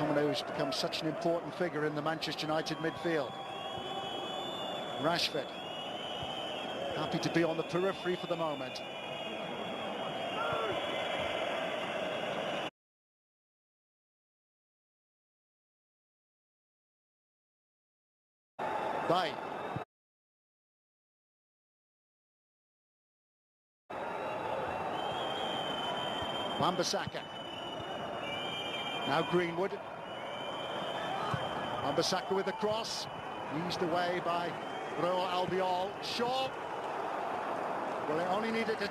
McTominay, who's become such an important figure in the Manchester United midfield. Rashford, happy to be on the periphery for the moment. Bay. Wan-Bissaka. Now Greenwood. Wan-Bissaka with a cross. Eased away by Raul Albiol. Shaw. Well, it only needed a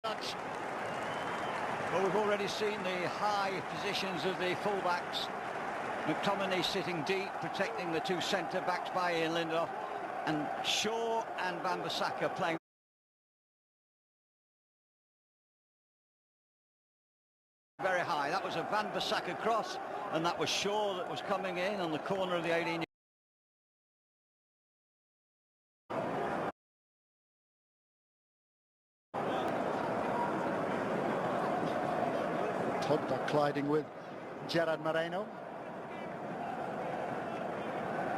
touch. Well, we've already seen the high positions of the fullbacks. McTominay sitting deep, protecting the two centre-backs by Ian Lindelof, and Shaw and Wan-Bissaka playing very high. That was a Wan-Bissaka cross, and that was Shaw that was coming in on the corner of the 18. Pogba colliding with Gerard Moreno.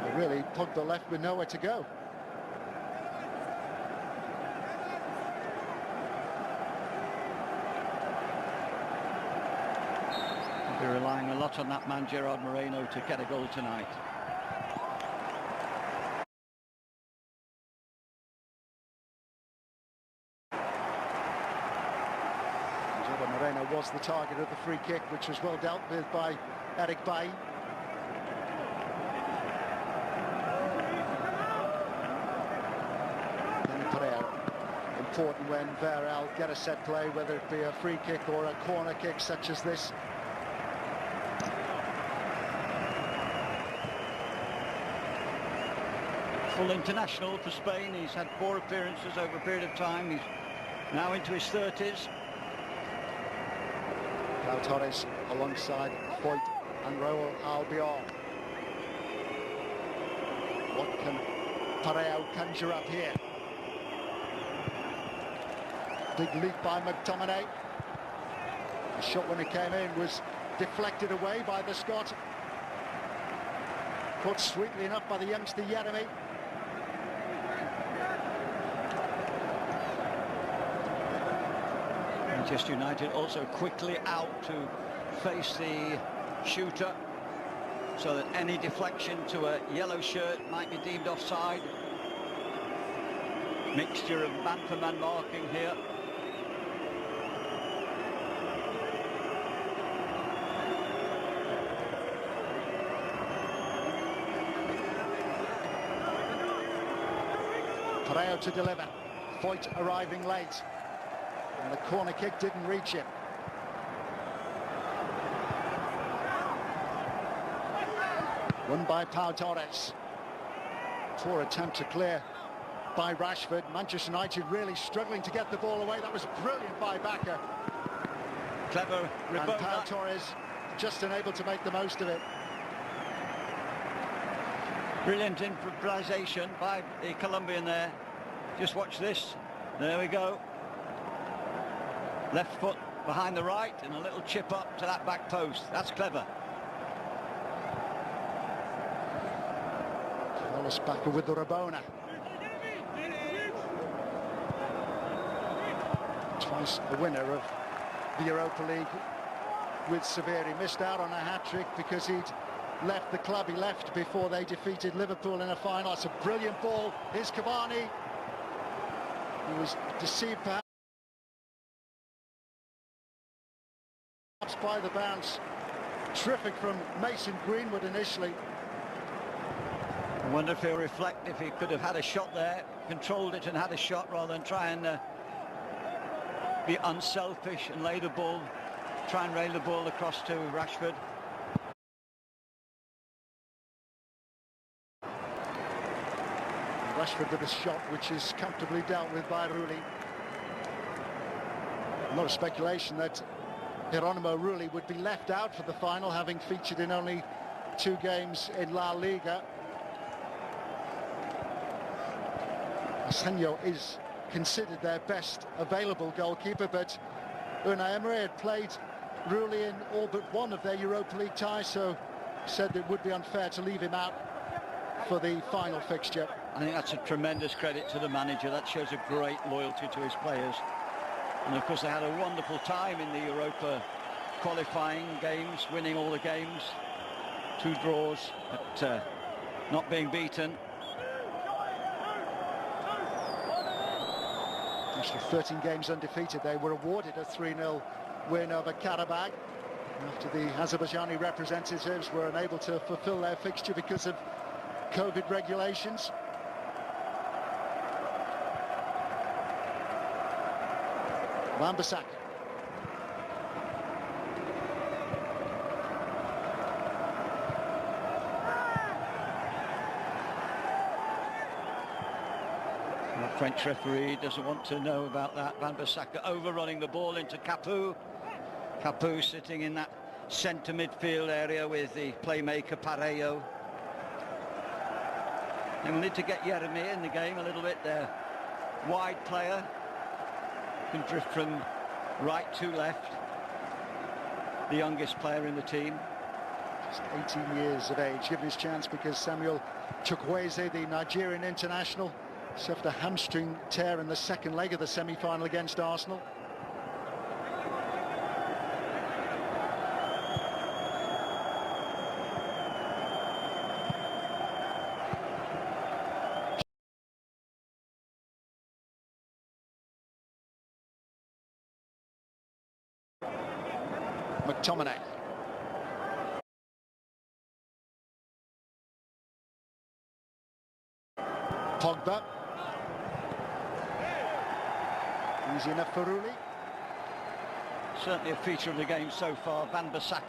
But really, Pogba left with nowhere to go. They're relying a lot on that man, Gerard Moreno, to get a goal tonight. Gerard Moreno was the target of the free kick, which was well dealt with by Eric Bay. Important when Villarreal get a set play, whether it be a free kick or a corner kick such as this. Full international for Spain. He's had 4 appearances over a period of time. He's now into his 30s. Pau Torres alongside Foyt and Raul Albiol. What can Parejo conjure up here? Big leap by McTominay. The shot when it came in was deflected away by the Scot. Caught sweetly enough by the youngster Yeremy. Manchester United also quickly out to face the shooter, so that any deflection to a yellow shirt might be deemed offside. Mixture of man-for-man marking here. Parejo to deliver. Foyt arriving late. And the corner kick didn't reach him. Won by Pau Torres. Poor attempt to clear by Rashford. Manchester United really struggling to get the ball away. That was brilliant by Bakker. Clever And Pau Torres just unable to make the most of it. Brilliant improvisation by the Colombian there. Just watch this. There we go. Left foot behind the right and a little chip up to that back post. That's clever. Carlos Bakker with the Rabona. Twice the winner of the Europa League with Sevilla. He missed out on a hat-trick because he'd left the club. He left before they defeated Liverpool in a final. It's a brilliant ball. Here's Cavani. He was deceived perhaps by the bounce. Terrific from Mason Greenwood initially. I wonder if he'll reflect if he could have had a shot there, controlled it and had a shot rather than try and be unselfish and lay the ball across to Rashford. Rashford with a shot which is comfortably dealt with by Rulli. A lot of speculation that Geronimo Rulli would be left out for the final, having featured in only 2 games in La Liga. Asenjo is considered their best available goalkeeper, but Unai Emery had played Rulli in all but one of their Europa League ties, so said it would be unfair to leave him out for the final fixture. I think that's a tremendous credit to the manager. That shows a great loyalty to his players. And of course they had a wonderful time in the Europa qualifying games, winning all the games. 2 draws, but not being beaten. Actually 13 games undefeated. They were awarded a 3-0 win over Karabakh after the Azerbaijani representatives were unable to fulfill their fixture because of COVID regulations. Wan-Bissaka. The French referee doesn't want to know about that. Wan-Bissaka overrunning the ball into Capoue. Capoue sitting in that centre midfield area with the playmaker Parejo. And we'll need to get Yeremy in the game a little bit there. Wide player, can drift from right to left. The youngest player in the team. Just 18 years of age, given his chance because Samuel Chukwueze, the Nigerian international, suffered a hamstring tear in the second leg of the semi-final against Arsenal. McTominay. Pogba. Easy enough for Rulli. Certainly a feature of the game so far. Wan-Bissaka's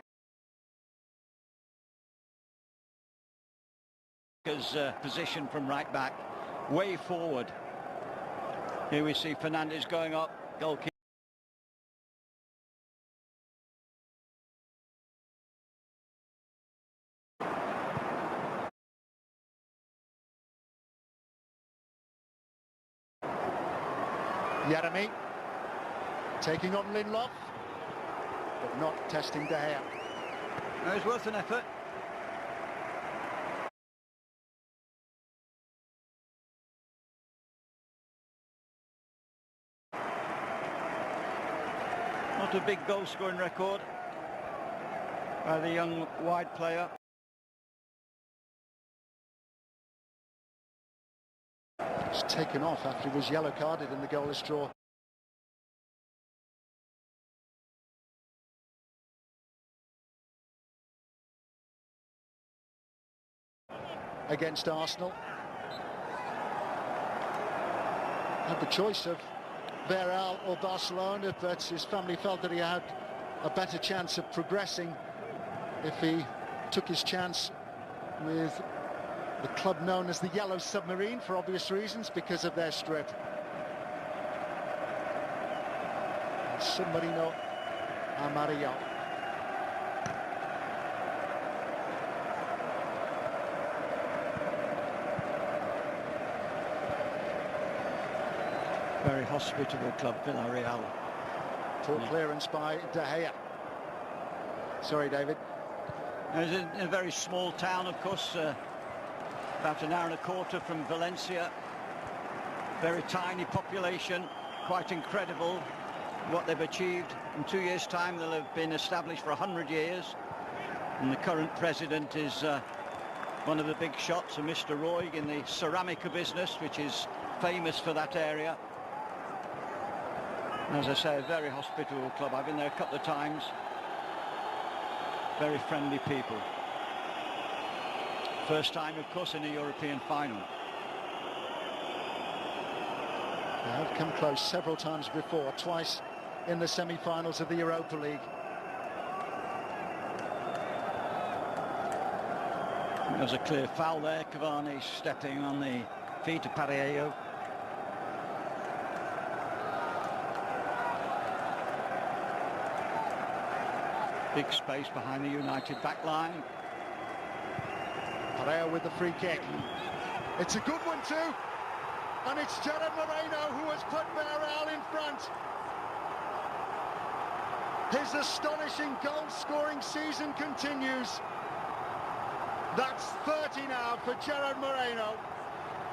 position from right back, way forward. Here we see Fernandes going up, goalkeeper. Yeremy taking on Lindelof, but not testing De Gea. It was worth an effort. Not a big goal-scoring record by the young wide player. He's taken off after he was yellow carded in the goalless draw. Against Arsenal. Had the choice of Villarreal or Barcelona, but his family felt that he had a better chance of progressing if he took his chance with the club known as the Yellow Submarine, for obvious reasons, because of their strip. Submarino Amarillo. Very hospitable club, Villarreal. Poor clearance by De Gea. Sorry, David. It's in a very small town, of course, about an hour and a quarter from Valencia. Very tiny population, quite incredible what they've achieved. In 2 years' time, they'll have been established for 100 years. And the current president is one of the big shots, Mr. Roy, in the ceramica business, which is famous for that area. As I say, a very hospitable club. I've been there a couple of times. Very friendly people. First time, of course, in a European final. They have come close several times before, twice in the semi-finals of the Europa League. There's a clear foul there. Cavani stepping on the feet of Parejo. Big space behind the United back line. Parejo with the free kick. It's a good one too. And it's Gerard Moreno who has put Villarreal in front. His astonishing goal-scoring season continues. That's 30 now for Gerard Moreno,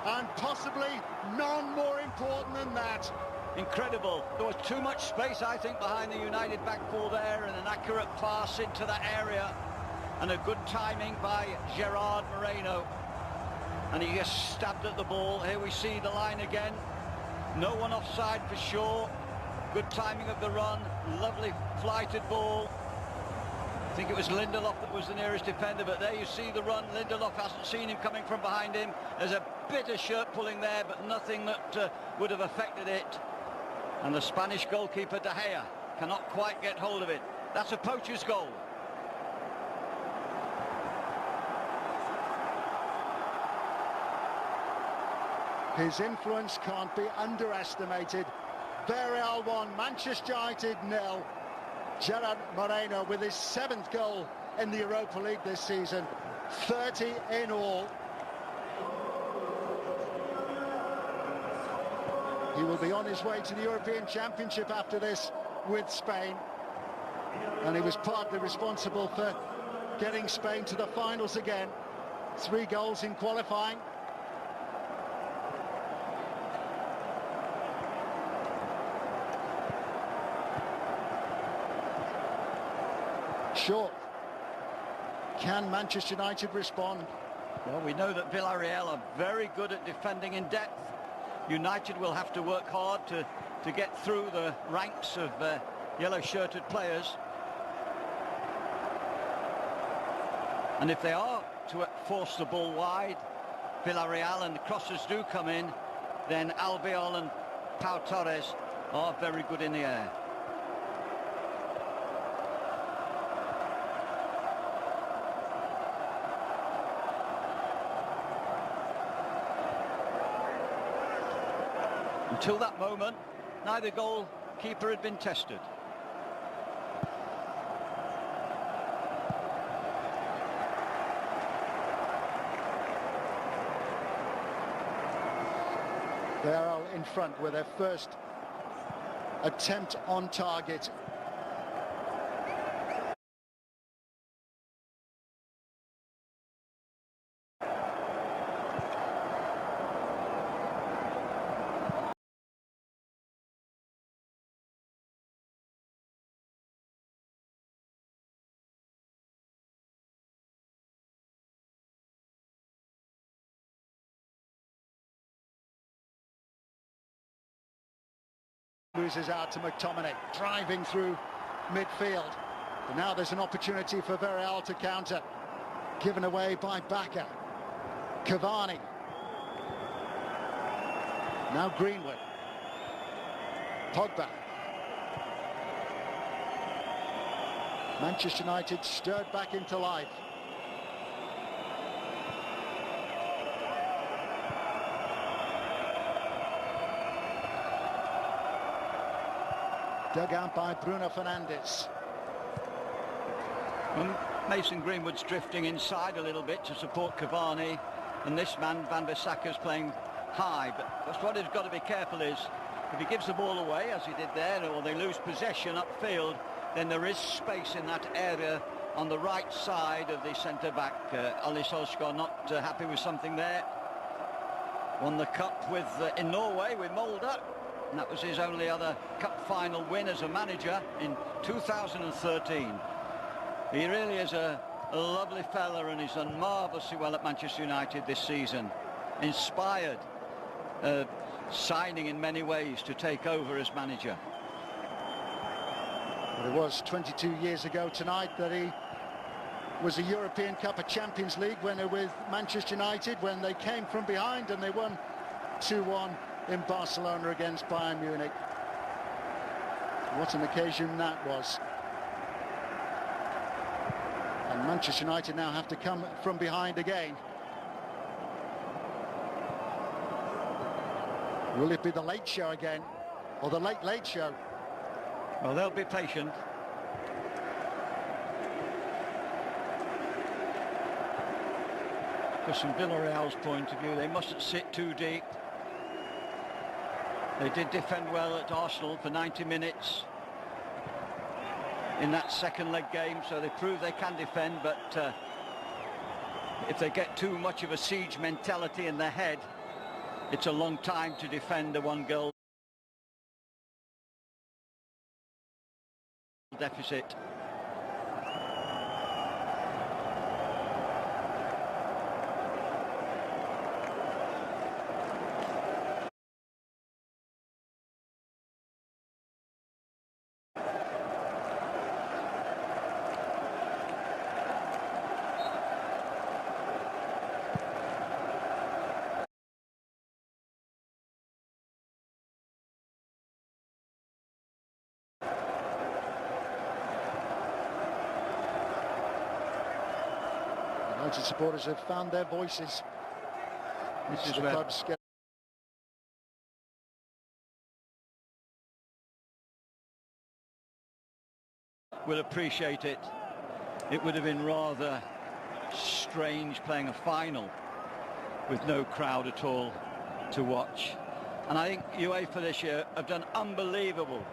and possibly none more important than that. Incredible. There was too much space, I think, behind the United back four there, and an accurate pass into that area, and a good timing by Gerard Moreno. And he just stabbed at the ball. Here we see the line again. No one offside for sure. Good timing of the run. Lovely flighted ball. I think it was Lindelof that was the nearest defender, but there you see the run. Lindelof hasn't seen him coming from behind him. There's a bit of shirt pulling there, but nothing that would have affected it. And the Spanish goalkeeper, De Gea, cannot quite get hold of it. That's a poacher's goal. His influence can't be underestimated. Villarreal 1, Manchester United 0. Gerard Moreno with his 7th goal in the Europa League this season. 30 in all. He will be on his way to the European Championship after this with Spain. And he was partly responsible for getting Spain to the finals again. 3 goals in qualifying. Short. Can Manchester United respond? Well, we know that Villarreal are very good at defending in depth. United will have to work hard to get through the ranks of yellow-shirted players. And if they are to force the ball wide, Villarreal, and the crosses do come in, then Albiol and Pau Torres are very good in the air. Until that moment, neither goalkeeper had been tested. They are in front with their first attempt on target. Loses out to McTominay, driving through midfield. And now there's an opportunity for Villarreal to counter. Given away by Bacca. Cavani. Now Greenwood. Pogba. Manchester United stirred back into life. Dug out by Bruno Fernandes. Mason Greenwood's drifting inside a little bit to support Cavani, and this man, Van Bissaka's playing high. But that's what he's got to be careful is, if he gives the ball away, as he did there, or they lose possession upfield, then there is space in that area on the right side of the centre-back. Ali Solskjaer not happy with something there. Won the cup with in Norway with Molde. And that was his only other cup final win as a manager in 2013. He really is a lovely fella, and he's done marvellously well at Manchester United this season. Inspired, signing in many ways to take over as manager. Well, it was 22 years ago tonight that he was a European Cup, a Champions League winner with Manchester United when they came from behind and they won 2-1 in Barcelona against Bayern Munich. What an occasion that was. And Manchester United now have to come from behind again. Will it be the late show again, or the late show? Well, they'll be patient. Because from Villarreal's point of view, they mustn't sit too deep. They did defend well at Arsenal for 90 minutes. in that second leg game, so they prove they can defend, but if they get too much of a siege mentality in their head, it's a long time to defend a one-goal deficit. United supporters have found their voices. This is the where club's get will appreciate it. It would have been rather strange playing a final with no crowd at all to watch. And I think UEFA this year have done unbelievable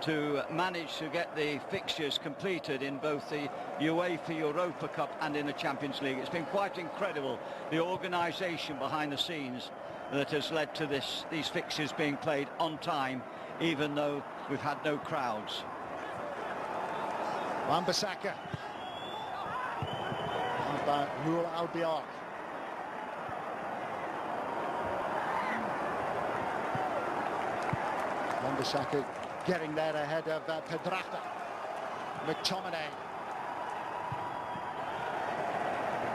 to manage to get the fixtures completed in both the UEFA Europa Cup and in the Champions League. It's been quite incredible, the organisation behind the scenes that has led to these fixtures being played on time, even though we've had no crowds. Wan-Bissaka by Rule Albiol. Wan-Bissaka getting there ahead of Pedraza. McTominay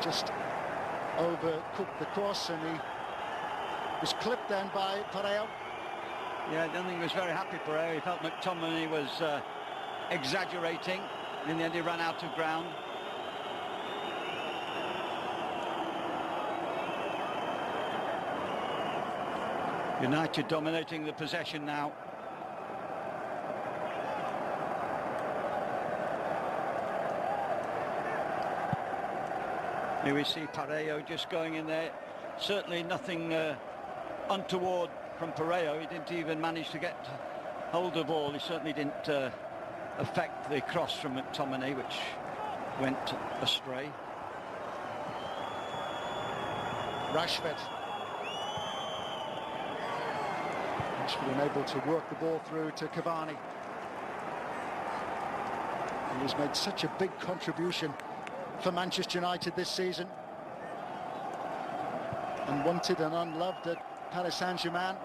just overcooked the cross, and he was clipped then by Pereira. Yeah, I don't think he was very happy, Pereira. He felt McTominay was exaggerating. In the end, he ran out of ground. United dominating the possession now. Here we see Pereira just going in there. Certainly nothing untoward from Pereira. He didn't even manage to get hold of the ball. He certainly didn't affect the cross from McTominay, which went astray. Rashford unable to work the ball through to Cavani. He has made such a big contribution for Manchester United this season, unwanted and unloved at Paris Saint-Germain,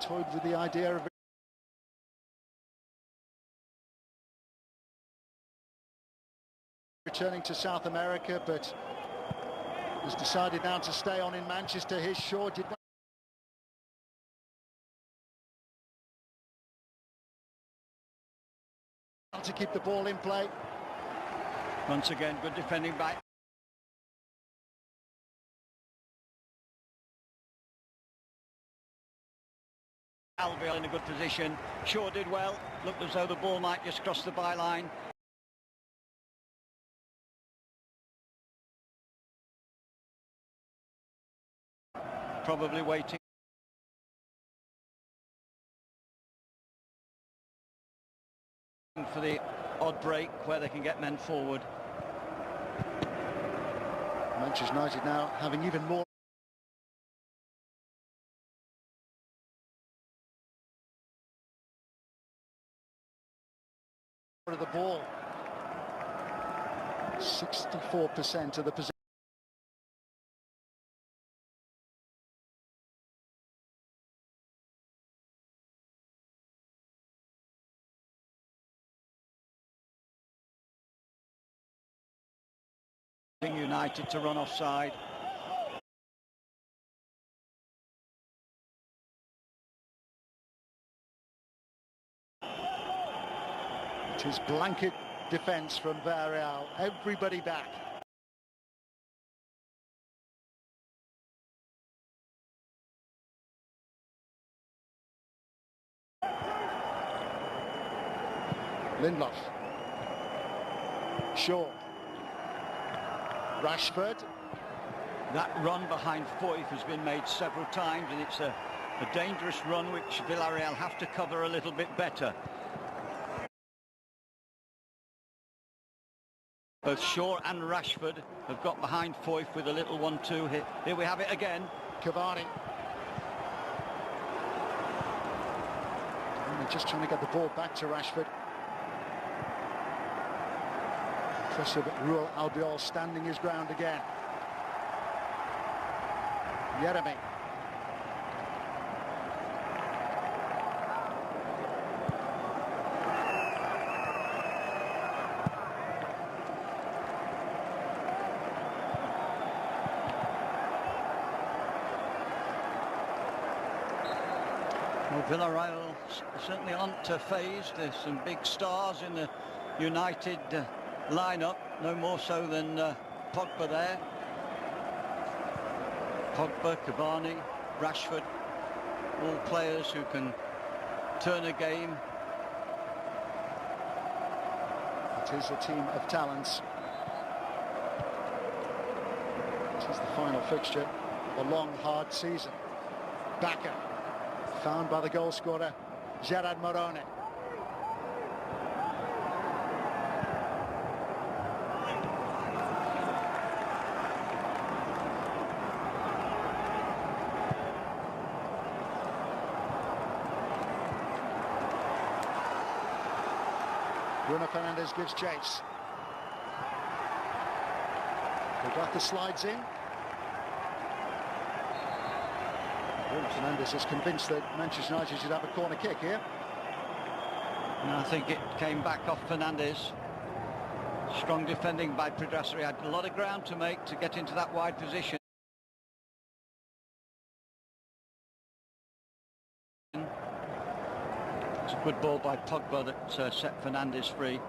toyed with the idea of returning to South America, but has decided now to stay on in Manchester. His Shaw did not to keep the ball in play. Once again, good defending by Albiol in a good position. Shaw did well. Looked as though the ball might just cross the byline. Probably waiting for the odd break where they can get men forward. Manchester United now having even more of the ball. 64% of the possession. United to run offside. It is blanket defence from Villarreal. Everybody back. Lindelof. Shaw. Rashford. That run behind Foyth has been made several times, and it's a dangerous run which Villarreal have to cover a little bit better. Both Shaw and Rashford have got behind Foyth with a little 1-2 hit. Here we have it again. Cavani. And they're just trying to get the ball back to Rashford. Impressive Ruel Albiol standing his ground again. Yeremy. Well, Villarreal certainly aren't phased. There's some big stars in the United lineup, no more so than Pogba there. Pogba, Cavani, Rashford, all players who can turn a game. It is a team of talents. This is the final fixture of a long, hard season. Bacca, found by the goal scorer, Gerard Morone. Bruno Fernandes gives chase. Ogata slides in. Bruno Fernandes is convinced that Manchester United should have a corner kick here. And I think it came back off Fernandes. Strong defending by Pedraza. He had a lot of ground to make to get into that wide position. It's a good ball by Pogba that set Fernandes free.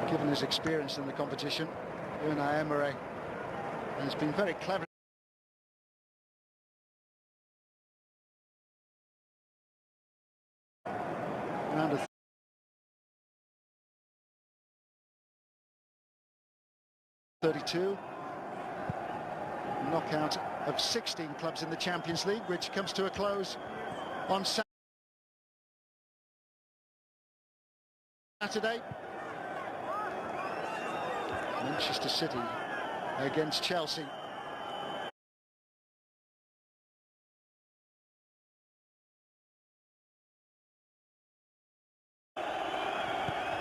Given his experience in the competition, Unai Emery has been very clever. Round of 32. Knockout of 16 clubs in the Champions League, which comes to a close on Saturday. Manchester City against Chelsea.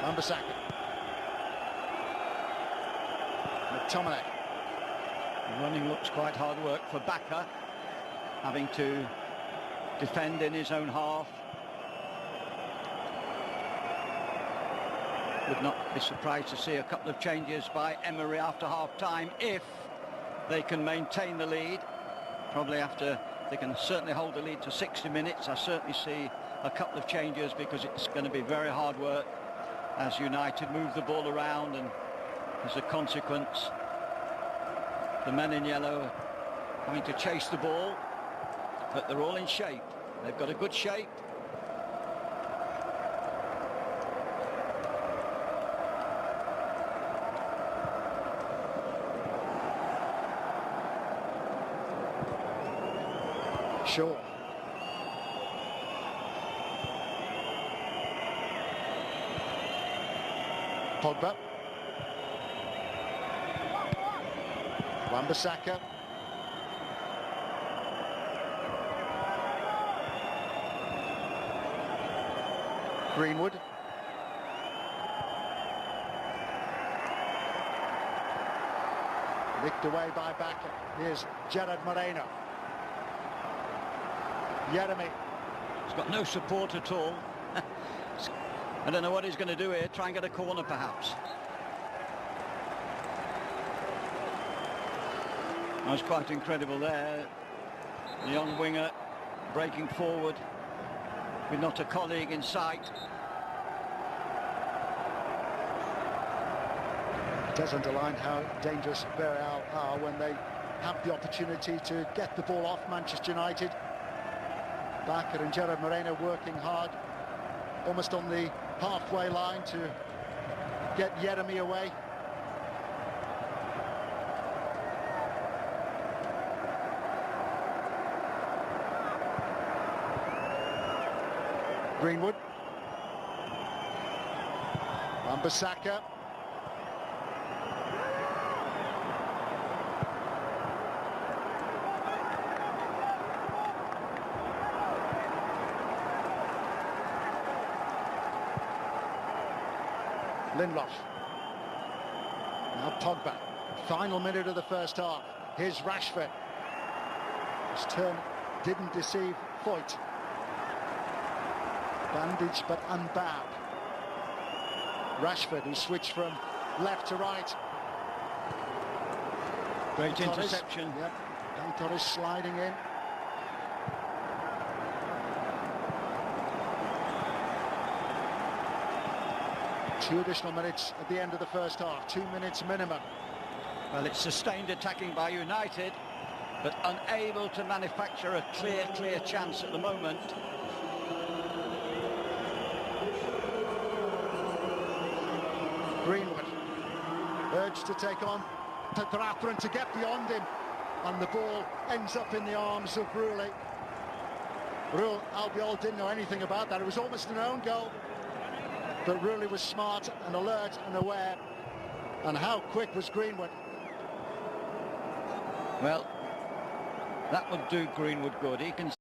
Wan-Bissaka. McTominay. Running looks quite hard work for Bacca, having to defend in his own half. Would not be surprised to see a couple of changes by Emery after half-time if they can maintain the lead. Probably after they can certainly hold the lead to 60 minutes. I certainly see a couple of changes because it's going to be very hard work as United move the ball around, and as a consequence the men in yellow are having to chase the ball, but they're all in shape. They've got a good shape. Shaw. Pogba. Wan-Bissaka. Greenwood. Nicked away by Bacca. Here's Gerard Moreno. Yeremy. He's got no support at all. I don't know what he's going to do here. Try and get a corner, perhaps. That was quite incredible there. The young winger breaking forward with not a colleague in sight. It does underline how dangerous Villarreal are when they have the opportunity to get the ball off Manchester United. Bacca and Gerard Moreno working hard, almost on the halfway line to get Yeremy away. Greenwood. Wan-Bissaka. Lindelof. Now Pogba. Final minute of the first half. Here's Rashford. His turn didn't deceive Foyt. Bandaged but unbowed. Rashford, who switched from left to right. Great interception. Yep. Torres sliding in. Two additional minutes at the end of the first half. 2 minutes minimum. Well, it's sustained attacking by United, but unable to manufacture a clear chance at the moment. Greenwood urged to take on Pedraza and to get beyond him, and the ball ends up in the arms of Rulli. Albiol didn't know anything about that. It was almost an own goal, but Rulli was smart and alert and aware. And how quick was Greenwood? Well, that would do Greenwood good. He can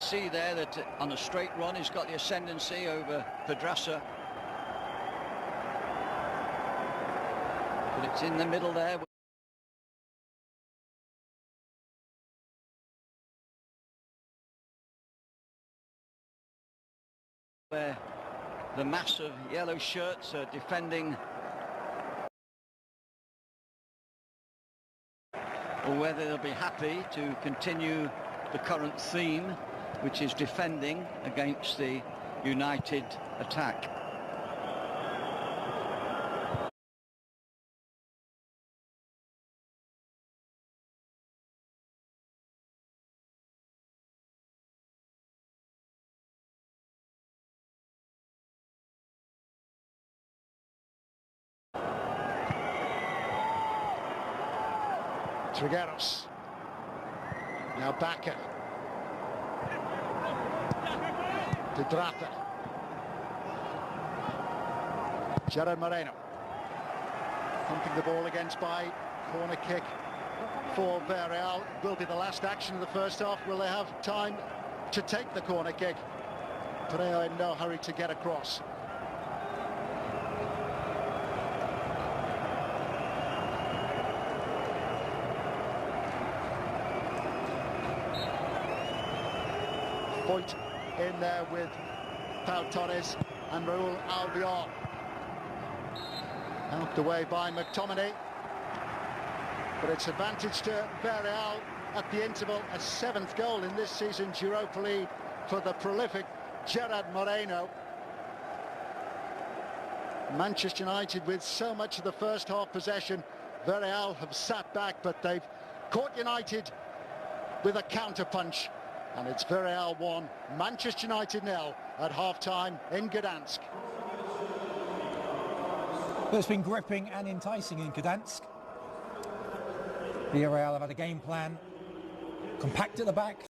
see there that on a straight run he's got the ascendancy over Pedraza. But it's in the middle there. Where the mass of yellow shirts are defending, or whether they'll be happy to continue the current theme, which is defending against the United attack. Trigueros. Now Bacca. Pedraza. Gerard Moreno. Pumping the ball against by. Corner kick for Villarreal. Will be the last action of the first half. Will they have time to take the corner kick? Pereira in no hurry to get across. Foyt in there with Pau Torres and Raul Albiol. Helped away by McTominay. But it's advantage to Villarreal at the interval. A 7th goal in this season's Europa League for the prolific Gerard Moreno. Manchester United with so much of the first half possession. Villarreal have sat back, but they've caught United with a counter-punch. And it's Villarreal 1, Manchester United 0 at half-time in Gdansk. Well, it's been gripping and enticing in Gdansk. Villarreal have had a game plan, compact at the back,